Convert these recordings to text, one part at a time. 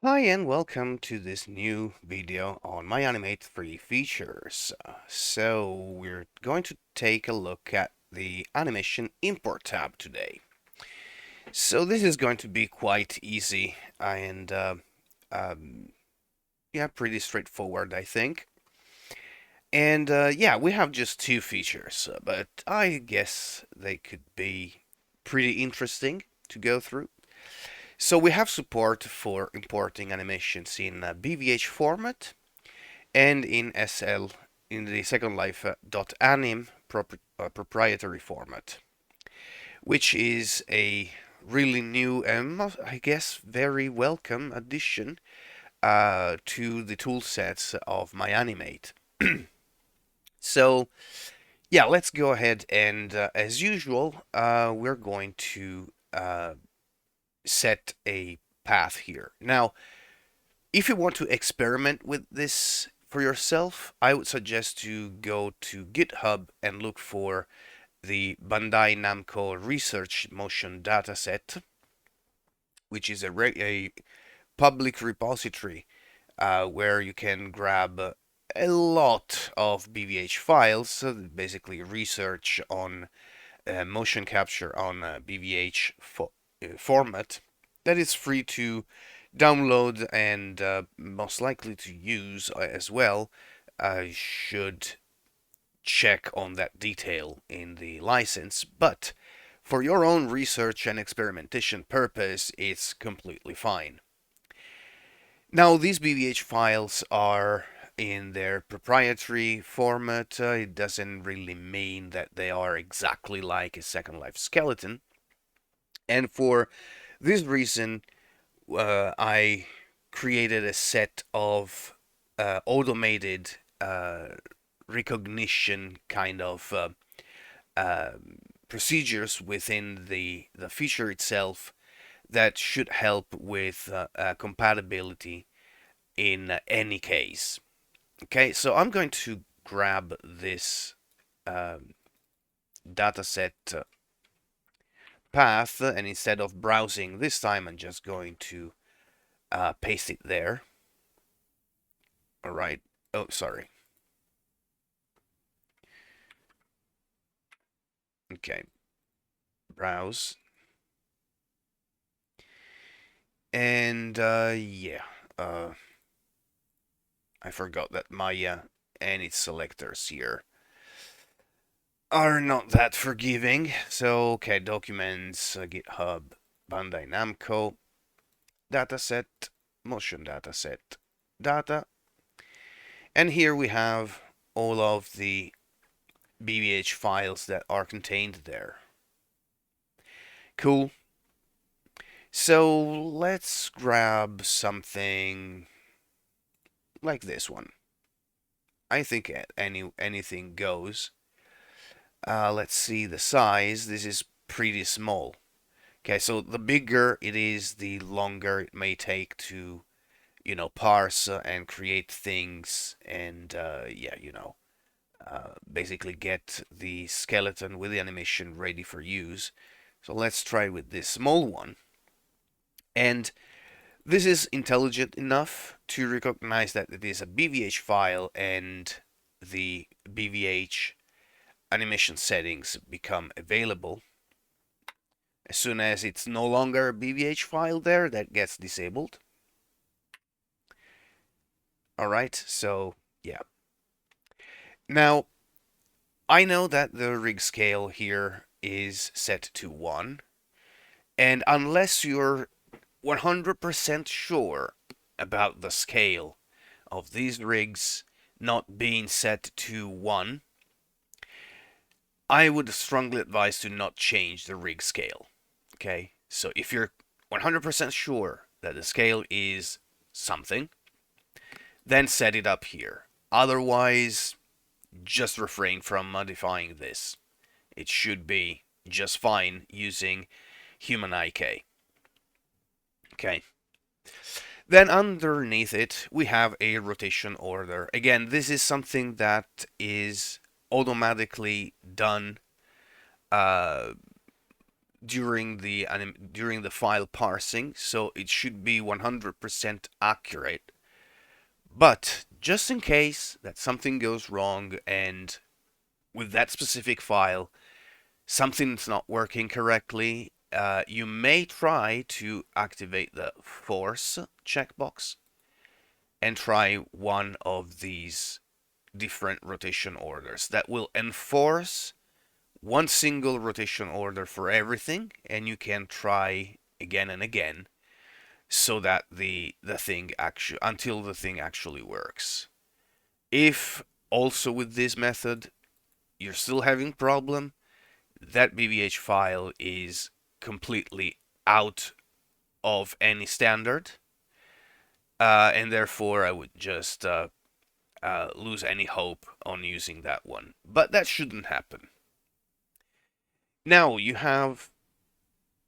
Hi and welcome to this new video on MyAniMATE3 features. So we're going to take a look at the Animation Import tab today. So this is going to be quite easy and yeah, pretty straightforward, I think. And yeah, we have just two features, but I guess they could be pretty interesting to go through. So we have support for importing animations in BVH format and in SL in the Second Life .anim proprietary format, which is a really new and I guess very welcome addition to the toolsets of MyAniMate. So yeah, let's go ahead and as usual, we're going to set a path here. Now, if you want to experiment with this for yourself, I would suggest to go to GitHub and look for the Bandai Namco Research Motion Dataset, which is a public repository where you can grab a lot of BVH files, so basically research on motion capture on BVH format that is free to download and most likely to use as well. I should check on that detail in the license, but for your own research and experimentation purpose, it's completely fine. Now, these BVH files are in their proprietary format. It doesn't really mean that they are exactly like a Second Life skeleton. And for this reason, I created a set of automated recognition kind of uh, procedures within the feature itself that should help with compatibility in any case. Okay, so I'm going to grab this dataset path, and instead of browsing this time, I'm just going to paste it there. All right. Oh, sorry. Okay. Browse. And yeah, I forgot that Maya and its selectors here are not that forgiving. So, okay, documents, GitHub, Bandai Namco, dataset, motion dataset, data. And here we have all of the BVH files that are contained there. Cool. So let's grab something like this one. I think anything goes. Let's see the size. This is pretty small. Okay, so the bigger it is, the longer it may take to, parse and create things and, yeah, basically get the skeleton with the animation ready for use. So let's try with this small one. And this is intelligent enough to recognize that it is a BVH file and the BVH animation settings become available. As soon as it's no longer a BVH file there, that gets disabled. All right, so yeah. Now, I know that the rig scale here is set to 1, and unless you're 100% sure about the scale of these rigs not being set to 1, I would strongly advise to not change the rig scale. Okay, so if you're 100% sure that the scale is something, then set it up here. Otherwise, just refrain from modifying this. It should be just fine using human IK. Okay. Then underneath it, we have a rotation order. Again, this is something that is automatically done during the file parsing, so it should be 100% accurate. But just in case that something goes wrong and with that specific file something's not working correctly, you may try to activate the force checkbox and try one of these different rotation orders that will enforce one single rotation order for everything, and you can try again and again so that the thing actually until the thing actually works. If also with this method you're still having problem, that BBH file is completely out of any standard, and therefore I would just lose any hope on using that one. But that shouldn't happen. Now you have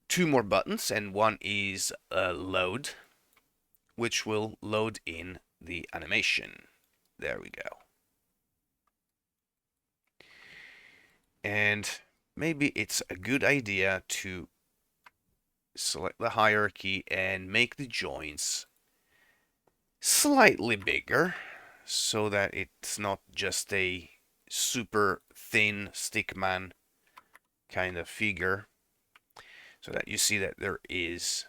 two more buttons, and one is load, which will load in the animation. There we go. And maybe it's a good idea to select the hierarchy and make the joints slightly bigger so that it's not just a super thin stickman kind of figure, so that you see that there is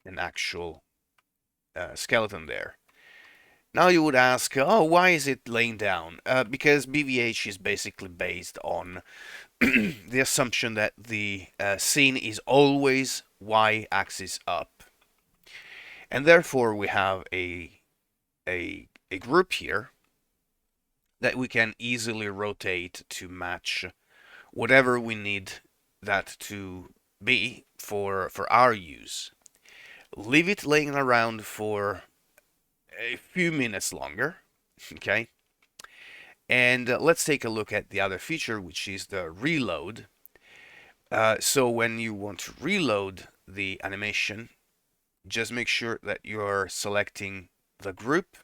an actual skeleton there. Now you would ask, oh, why is it laying down? Because BVH is basically based on the assumption that the scene is always y-axis up. And therefore we have a group here that we can easily rotate to match whatever we need that to be for our use. Leave it laying around for a few minutes longer, okay? And let's take a look at the other feature, which is the reload. So when you want to reload the animation, just make sure that you're selecting the group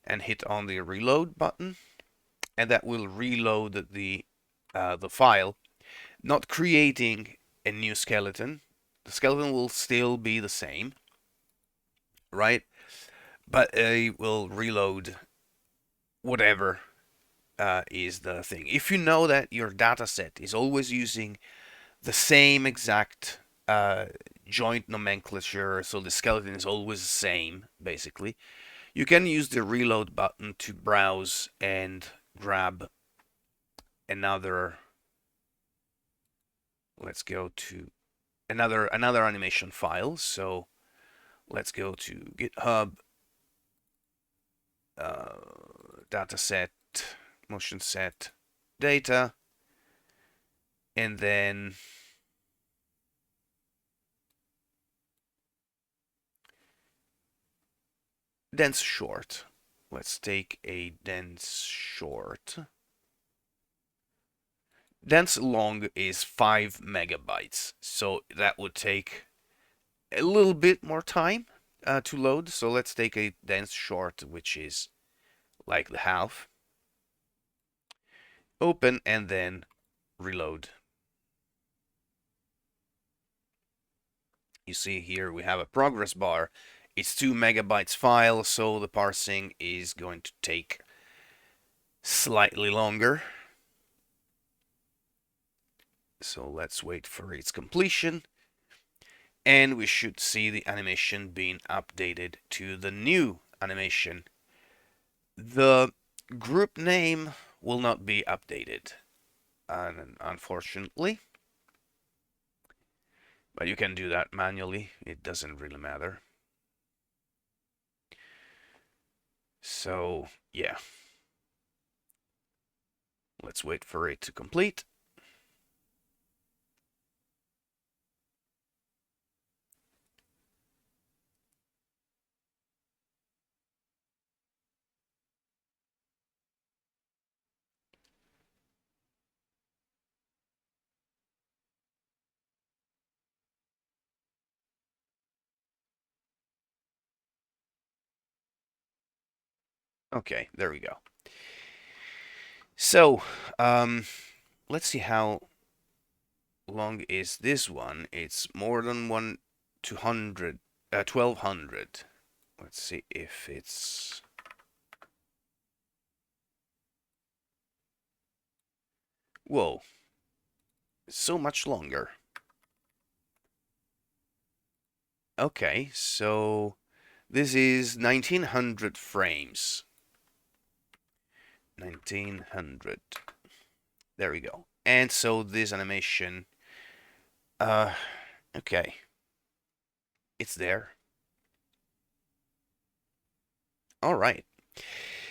and hit on the reload button, and that will reload the file, not creating a new skeleton. The skeleton will still be the same, right? But it will reload whatever is the thing. If you know that your data set is always using the same exact joint nomenclature, so the skeleton is always the same, basically, you can use the reload button to browse and grab another. Let's go to another animation file. So let's go to GitHub, dataset, motion set, data, and then dense short. Let's take a dense short. Dense long is 5 megabytes, so that would take a little bit more time to load. So let's take a dense short, which is like the half. Open and then reload. You see here we have a progress bar. It's 2 megabytes file, so the parsing is going to take slightly longer. So let's wait for its completion. And we should see the animation being updated to the new animation. The group name will not be updated, unfortunately. But you can do that manually. It doesn't really matter. So, yeah. Let's wait for it to complete. Okay, there we go. So, let's see how long is this one? It's more than 1200. Let's see if it's... Whoa, so much longer. Okay, so this is 1900 frames. 1900. There we go. And so this animation, okay, it's there. All right.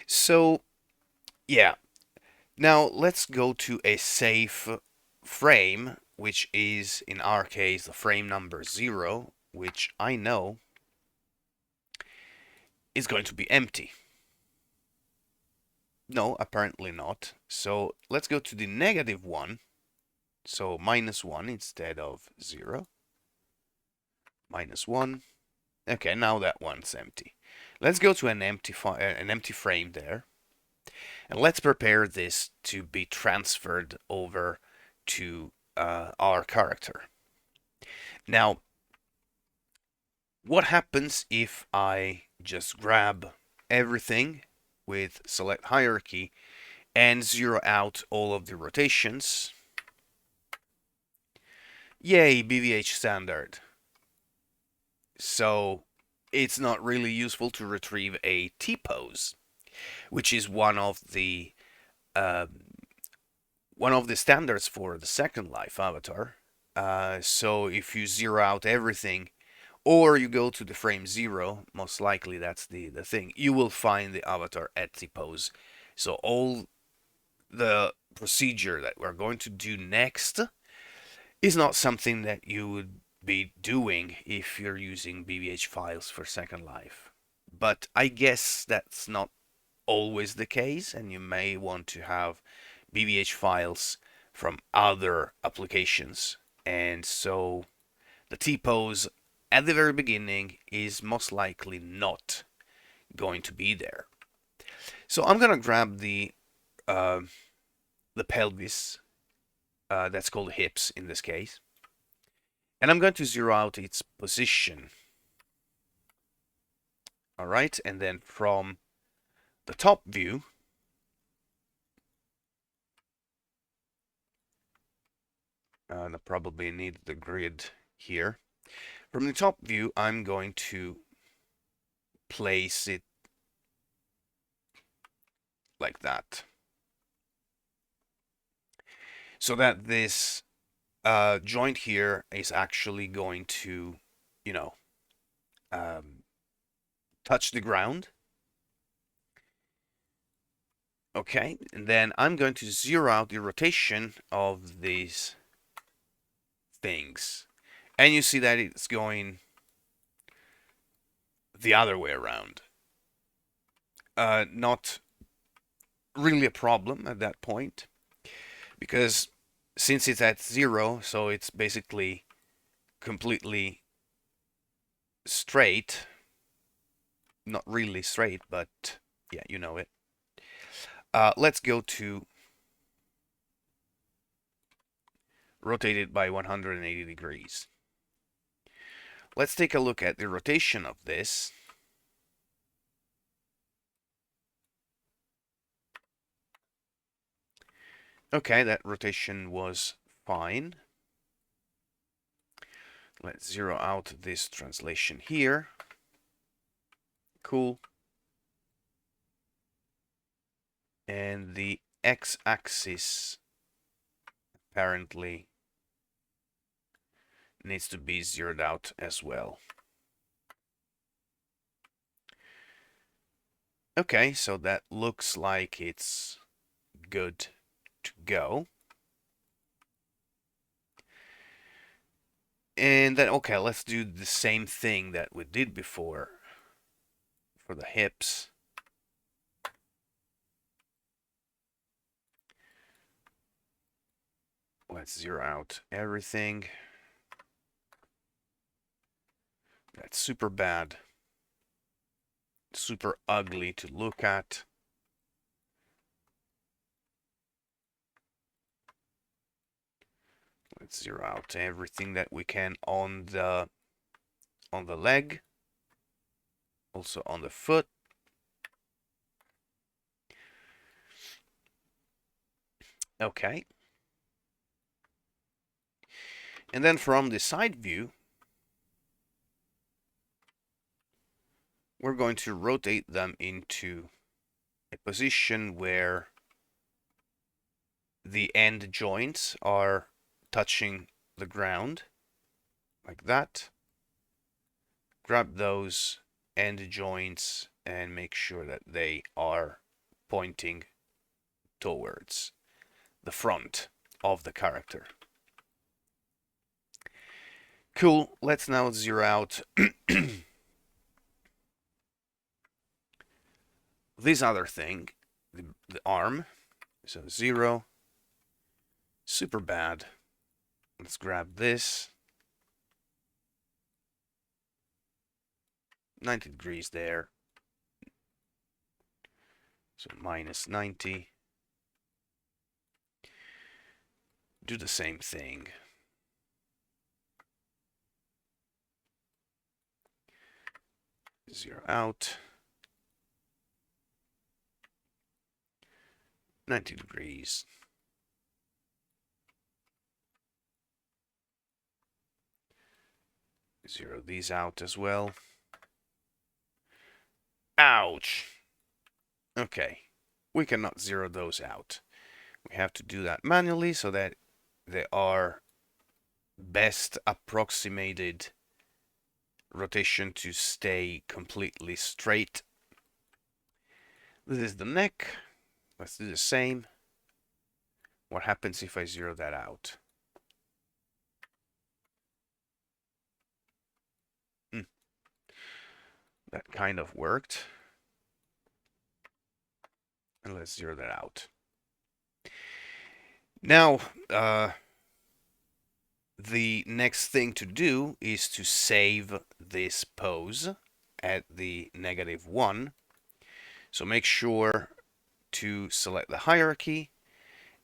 So, yeah. Now let's go to a safe frame, which is in our case the frame number 0, which I know is going to be empty. No, apparently not. So let's go to the negative one. So -1 instead of 0. -1. Okay, now that one's empty. Let's go to an empty frame there. And let's prepare this to be transferred over to our character. Now, what happens if I just grab everything with select hierarchy and zero out all of the rotations? Yay, BVH standard. So it's not really useful to retrieve a T-pose, which is one of the standards for the Second Life avatar. So if you zero out everything, or you go to the frame 0, most likely that's the thing, you will find the avatar at T-pose. So all the procedure that we're going to do next is not something that you would be doing if you're using BVH files for Second Life. But I guess that's not always the case, and you may want to have BVH files from other applications. And so the T-pose at the very beginning is most likely not going to be there. So I'm going to grab the pelvis, that's called hips in this case, and I'm going to zero out its position. All right, and then from the top view, I probably need the grid here. From the top view, I'm going to place it like that, so that this joint here is actually going to, you know, touch the ground. Okay, and then I'm going to zero out the rotation of these things. And you see that it's going the other way around. Not really a problem at that point, because since it's at 0, so it's basically completely straight. Not really straight, but yeah, you know it. Let's go to rotate it by 180 degrees. Let's take a look at the rotation of this. Okay, that rotation was fine. Let's zero out this translation here. Cool. And the x-axis apparently needs to be zeroed out as well. Okay, so that looks like it's good to go. And then, okay, let's do the same thing that we did before for the hips. Let's zero out everything. That's super bad. Super ugly to look at. Let's zero out everything that we can on the leg, also on the foot. Okay. And then from the side view, we're going to rotate them into a position where the end joints are touching the ground, like that. Grab those end joints and make sure that they are pointing towards the front of the character. Cool, let's now zero out this other thing, the arm. So 0, super bad. Let's grab this. 90 degrees there. So minus 90. Do the same thing. Zero out. 90 degrees. Zero these out as well. Ouch! Okay, we cannot zero those out. We have to do that manually so that they are best approximated rotation to stay completely straight. This is the neck. Let's do the same. What happens if I zero that out? That kind of worked. And let's zero that out. Now, the next thing to do is to save this pose at the -1. So make sure to select the hierarchy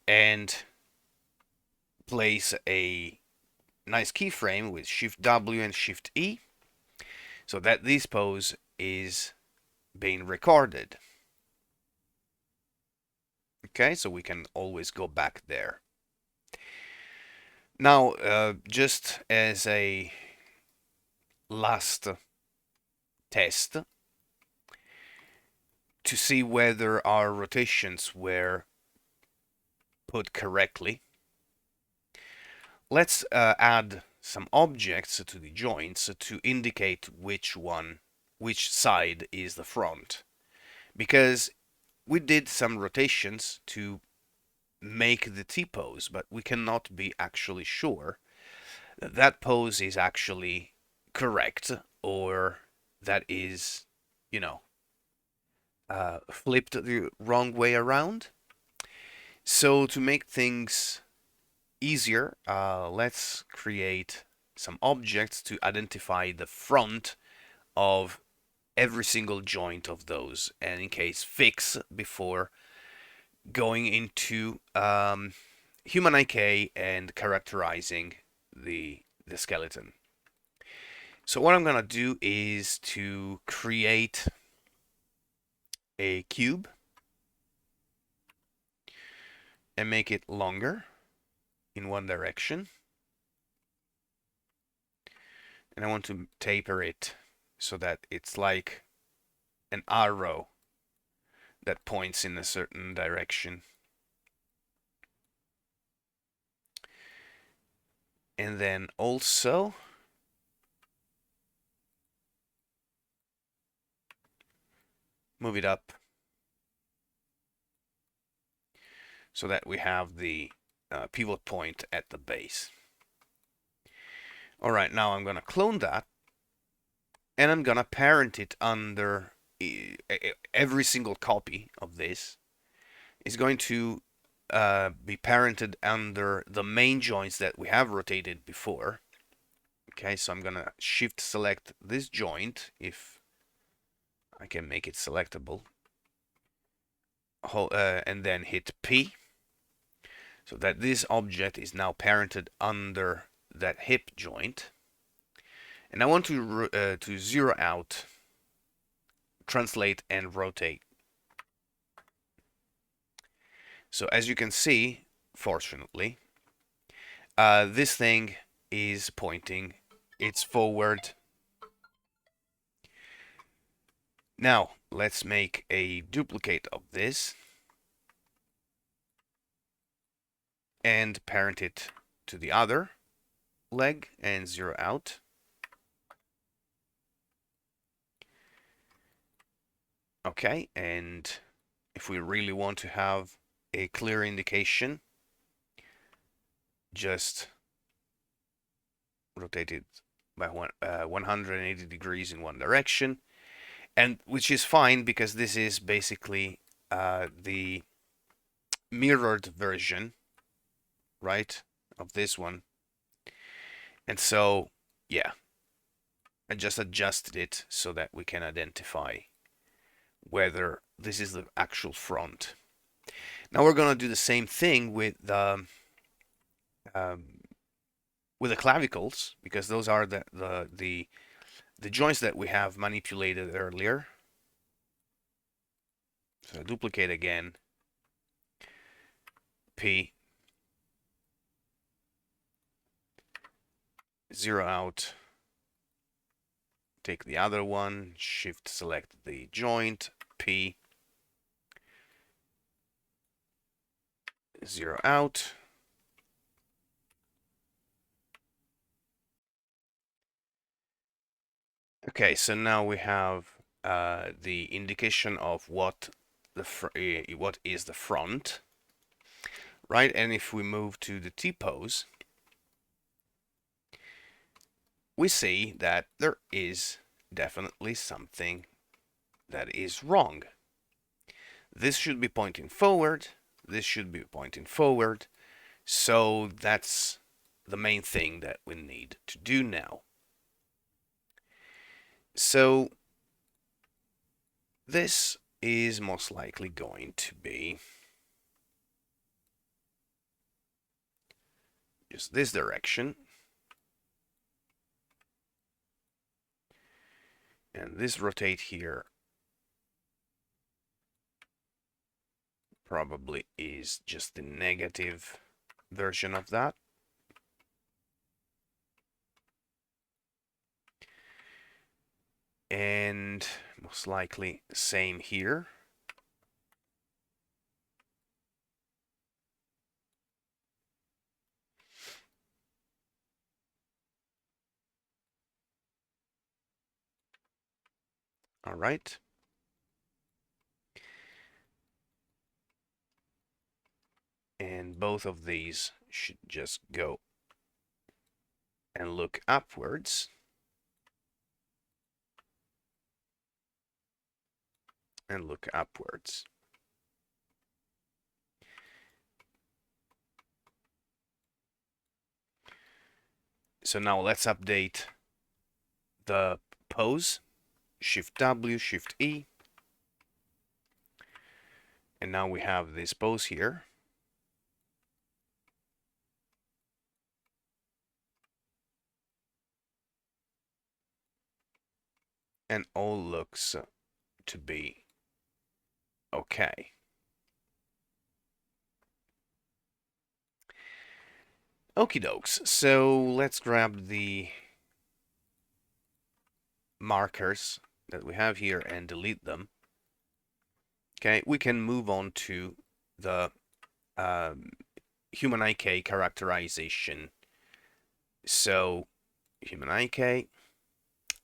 and place a nice keyframe with Shift W and Shift E so that this pose is being recorded. Okay, so we can always go back there. Now, just as a last test to see whether our rotations were put correctly, let's add some objects to the joints to indicate which side is the front. Because we did some rotations to make the T-pose, but we cannot be actually sure that that pose is actually correct or that is, you know, flipped the wrong way around. So to make things easier, let's create some objects to identify the front of every single joint of those, and in case fix before going into human IK and characterizing the skeleton. So what I'm gonna do is to create a cube and make it longer in one direction. And I want to taper it so that it's like an arrow that points in a certain direction. And then also move it up so that we have the pivot point at the base. All right, now I'm going to clone that and I'm going to parent it under every single copy of this is going to be parented under the main joints that we have rotated before. Okay, so I'm going to shift select this joint if I can make it selectable, and then hit P. so that this object is now parented under that hip joint. And I want to zero out, translate, and rotate. So as you can see, fortunately, this thing is pointing, it's forward. Now let's make a duplicate of this and parent it to the other leg and zero out. Okay, and if we really want to have a clear indication, just rotate it by 180 degrees in one direction, and which is fine because this is basically the mirrored version, right, of this one. And so, yeah, I just adjusted it so that we can identify whether this is the actual front. Now we're gonna do the same thing with the clavicles, because those are the joints that we have manipulated earlier. So duplicate again, P, zero out, take the other one, shift select the joint, P, zero out. Okay, so now we have the indication of what is the front, right? And if we move to the T-pose, we see that there is definitely something that is wrong. This should be pointing forward, this should be pointing forward, so that's the main thing that we need to do now. So this is most likely going to be just this direction. And this rotate here probably is just the negative version of that. And most likely same here. All right. And both of these should just go and look upwards. And look upwards. So now let's update the pose. Shift W, Shift E. And now we have this pose here. And all looks to be okay. Okie dokes. So let's grab the markers that we have here and delete them. Okay, we can move on to the human IK characterization. So human IK,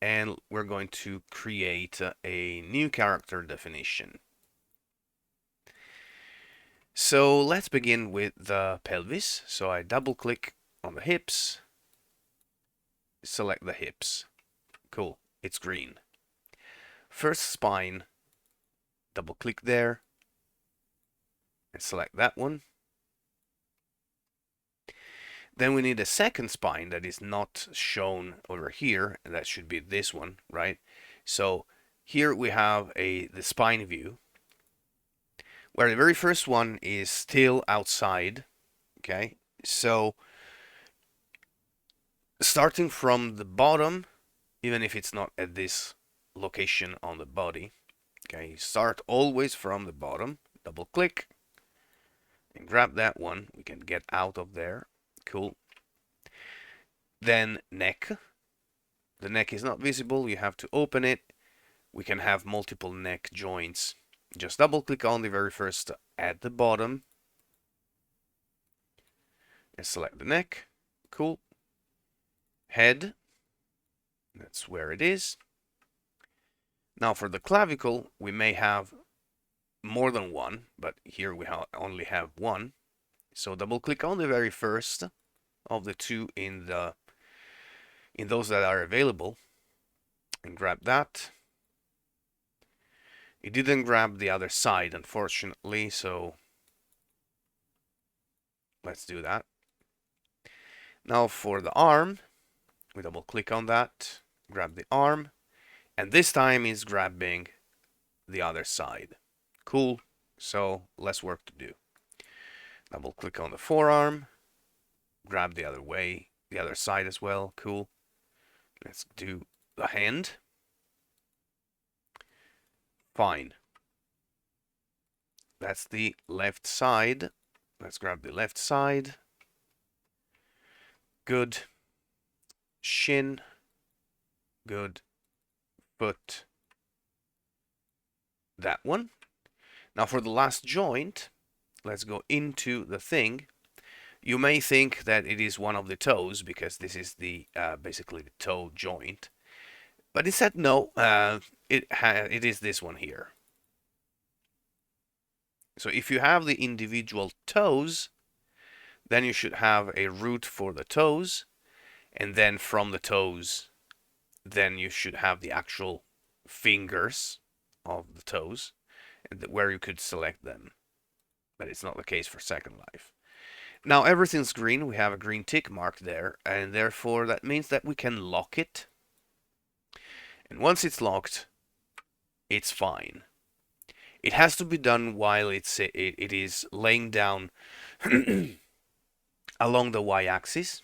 and we're going to create a new character definition. So let's begin with the pelvis. So I double click on the hips, select the hips. Cool, it's green. First spine, double click there and select that one. Then we need a second spine that is not shown over here, and that should be this one, right? So here we have the spine view, where the very first one is still outside, Okay, so starting from the bottom, even if it's not at this location on the body, okay, start always from the bottom, double click, and grab that one. We can get out of there. Cool. Then neck. The neck is not visible. You have to open it. We can have multiple neck joints. Just double click on the very first at the bottom and select the neck. Cool. Head. That's where it is. Now for the clavicle, we may have more than one, but here we only have one. So double click on the very first of the two in those that are available and grab that. It didn't grab the other side, unfortunately, so let's do that. Now for the arm, we double click on that, grab the arm, and this time is grabbing the other side. Cool, so less work to do. Double click on the forearm, grab the other way, the other side as well. Cool. Let's do the hand. Fine. That's the left side. Let's grab the left side. Good. Shin. Good. Foot. That one. Now for the last joint, let's go into the thing. You may think that it is one of the toes because this is the basically the toe joint, but it said no. It is this one here. So if you have the individual toes, then you should have a root for the toes, and then from the toes, then you should have the actual fingers of the toes, where you could select them. But it's not the case for Second Life. Now everything's green. We have a green tick mark there, and therefore that means that we can lock it. And once it's locked, it's fine. It has to be done while it is laying down along the y-axis.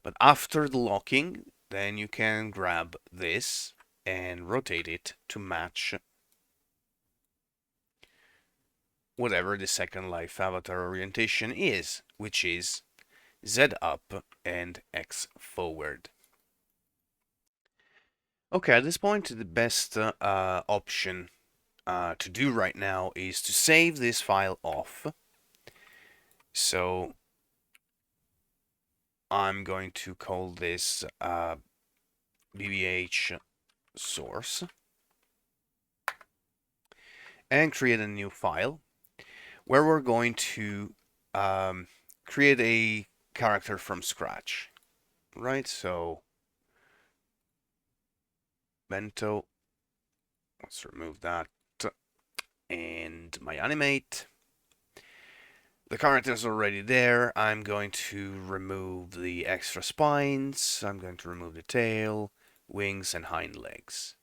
But after the locking, then you can grab this and rotate it to match whatever the Second Life avatar orientation is, which is Z up and X forward. Okay, at this point, the best option to do right now is to save this file off. So I'm going to call this BBH source and create a new file where we're going to create a character from scratch, right? So bento, let's remove that, and MyAniMate. The character is already there. I'm going to remove the extra spines. I'm going to remove the tail, wings, and hind legs.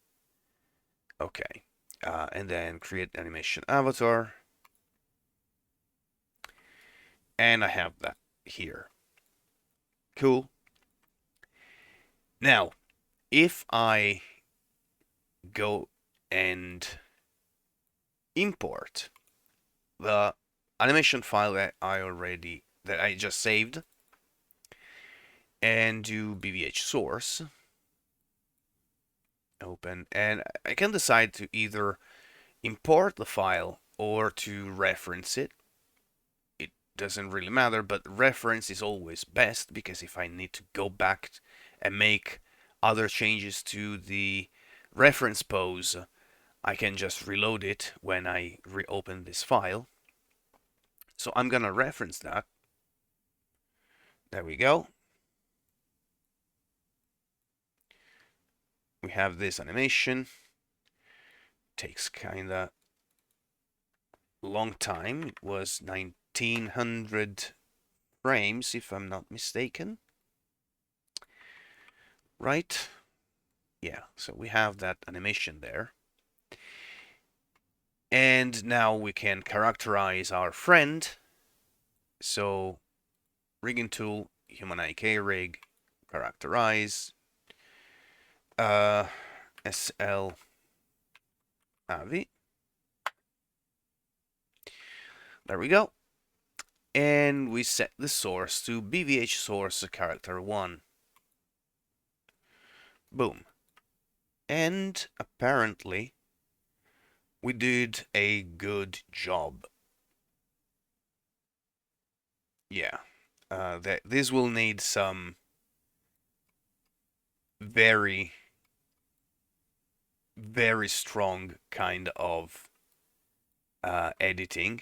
Okay, and then create animation avatar. And I have that here. Cool. Now, if I go and import the animation file that I just saved and do BVH source, open, and I can decide to either import the file or to reference it. It doesn't really matter, but reference is always best because if I need to go back and make other changes to the reference pose, I can just reload it when I reopen this file. So I'm gonna reference that. There we go. We have this animation. Takes kinda long time. It was 1900 frames, if I'm not mistaken. Right? Yeah, so we have that animation there. And now we can characterize our friend. So rigging tool, human IK rig, characterize, uh, SL AVI. There we go. And we set the source to BVH source character 1. Boom. And apparently we did a good job. Yeah. This will need some very, very strong kind of editing.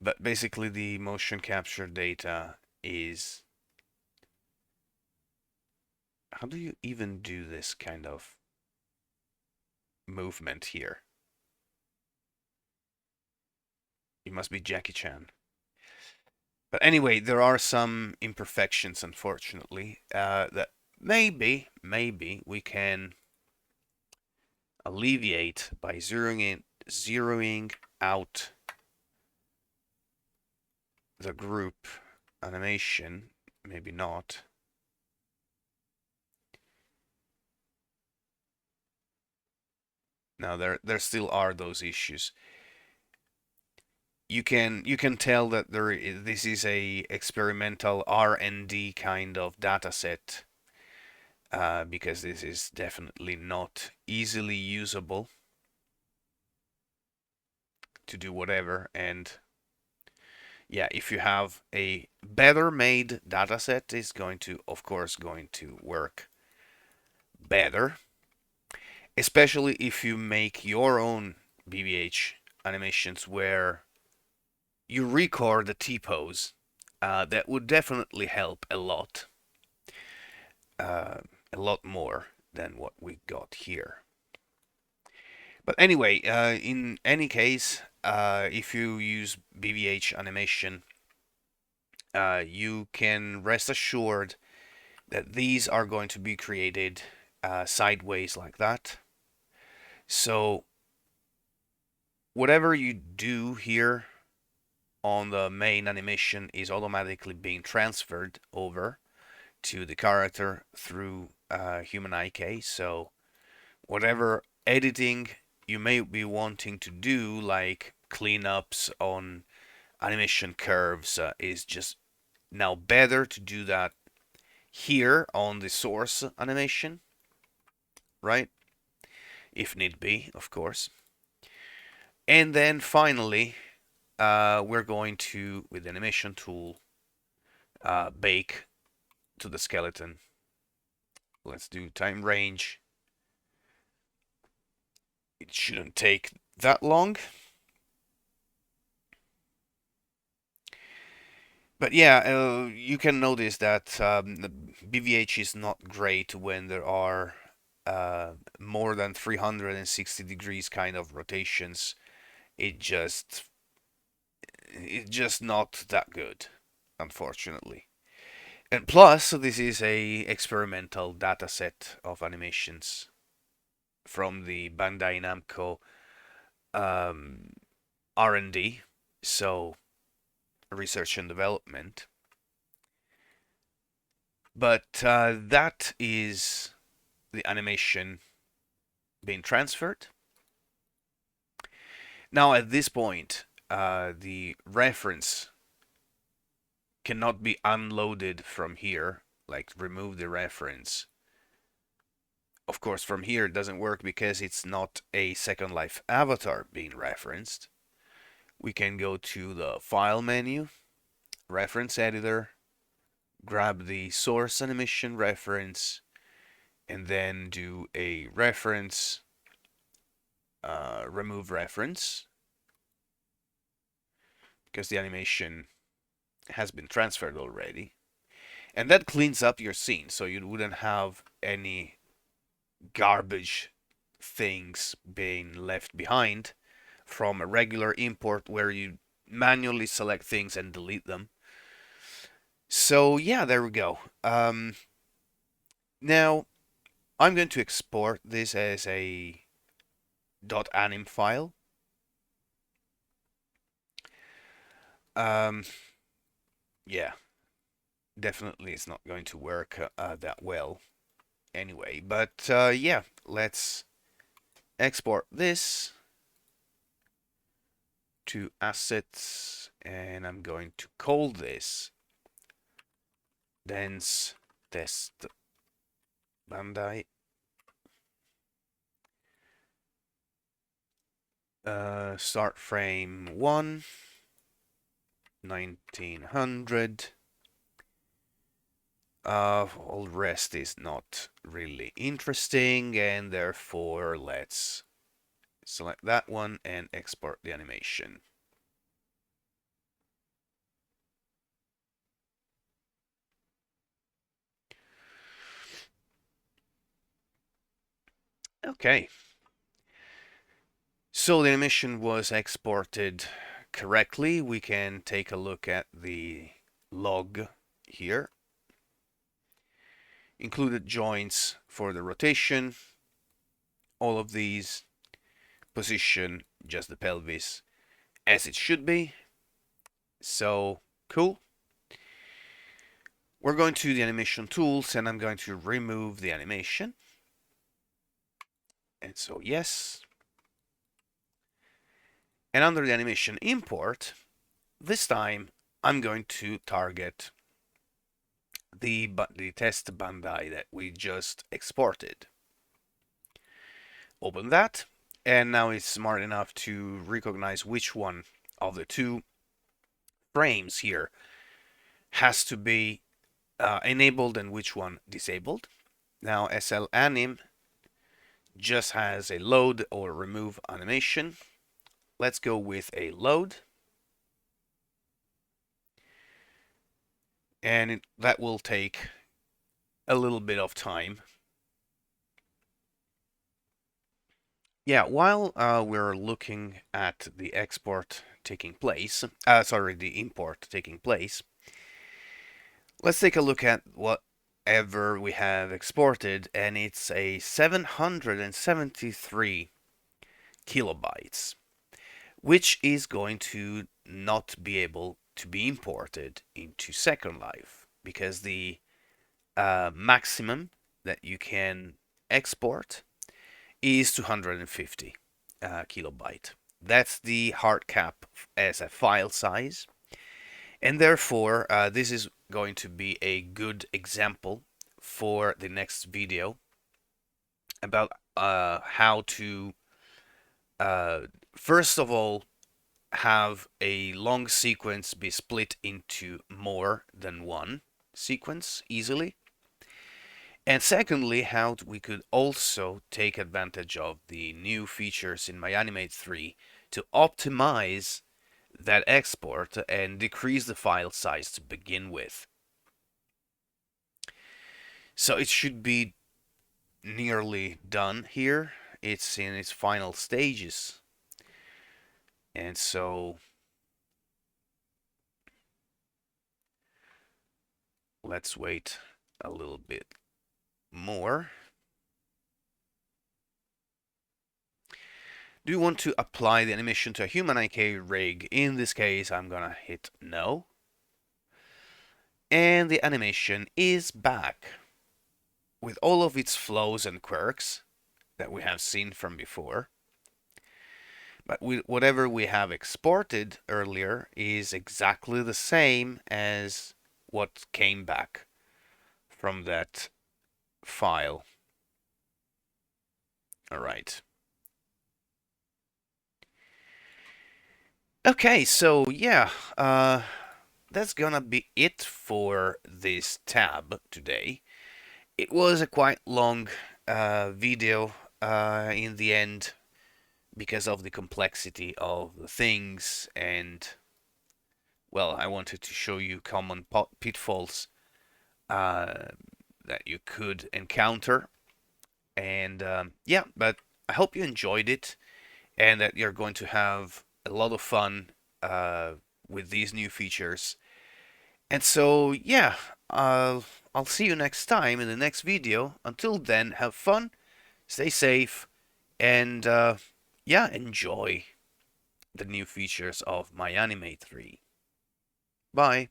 But basically the motion capture data is... How do you even do this kind of movement here? You must be Jackie Chan. But anyway, there are some imperfections, unfortunately, that maybe we can alleviate by zeroing out the group animation. Maybe not. Now there still are those issues. You can tell that this is a experimental R&D kind of data set, because this is definitely not easily usable to do whatever. And yeah, if you have a better made data set, it's going to, of course, going to work better, especially if you make your own BVH animations where you record the T-pose. That would definitely help uh, a lot more than what we got here. But anyway, in any case, if you use BVH animation, you can rest assured that these are going to be created sideways like that. So whatever you do here on the main animation is automatically being transferred over to the character through human IK. So whatever editing you may be wanting to do, like cleanups on animation curves, is just now better to do that here on the source animation, right? If need be, of course. And then finally, we're going to, with the animation tool, bake to the skeleton. Let's do time range. It shouldn't take that long. But yeah, you can notice that BVH is not great when there are more than 360 degrees kind of rotations. It's just not that good, unfortunately. And plus, this is a experimental data set of animations from the Bandai Namco R&D, so research and development. But that is the animation being transferred. Now at this point, the reference cannot be unloaded from here, like remove the reference. Of course, from here it doesn't work because it's not a Second Life avatar being referenced. We can go to the File menu, Reference Editor, grab the source animation reference, and then do a reference, remove reference, because the animation has been transferred already. And that cleans up your scene, so you wouldn't have any garbage things being left behind from a regular import where you manually select things and delete them. So yeah, there we go. Now I'm going to export this as a .anim file. Um, yeah, definitely it's not going to work that well anyway. But yeah, let's export this to assets, and I'm going to call this dense test Bandai. Start frame 1, 1900. All rest is not really interesting, and therefore let's select that one and export the animation. Okay, so the animation was exported correctly. We can take a look at the log here. Included joints for the rotation, all of these, position just the pelvis as it should be. So cool. We're going to the animation tools, and I'm going to remove the animation. And so yes. And under the animation import, this time I'm going to target the test Bandai that we just exported. Open that, and now it's smart enough to recognize which one of the two frames here has to be enabled and which one disabled. Now SLAnim just has a load or remove animation. Let's go with a load. And that will take a little bit of time. Yeah, while we're looking at the export taking place, the import taking place, let's take a look at whatever we have exported, and it's a 773 kilobytes, which is going to not be able to be imported into Second Life because the maximum that you can export is 250 kilobyte. That's the hard cap as a file size, and therefore this is going to be a good example for the next video about how to first of all have a long sequence be split into more than one sequence easily. And secondly, how we could also take advantage of the new features in MyAniMATE3 to optimize that export and decrease the file size to begin with. So it should be nearly done here. It's in its final stages. And so let's wait a little bit more. Do you want to apply the animation to a human IK rig? In this case, I'm gonna hit no. And the animation is back with all of its flows and quirks that we have seen from before. But whatever we have exported earlier is exactly the same as what came back from that file. All right. Okay, so yeah, that's gonna be it for this tab today. It was a quite long video in the end because of the complexity of the things, and well, I wanted to show you common pitfalls that you could encounter. And yeah, but I hope you enjoyed it and that you're going to have a lot of fun with these new features. And so, yeah, I'll see you next time in the next video. Until then, have fun, stay safe, and yeah, enjoy the new features of MyAniMate 3. Bye.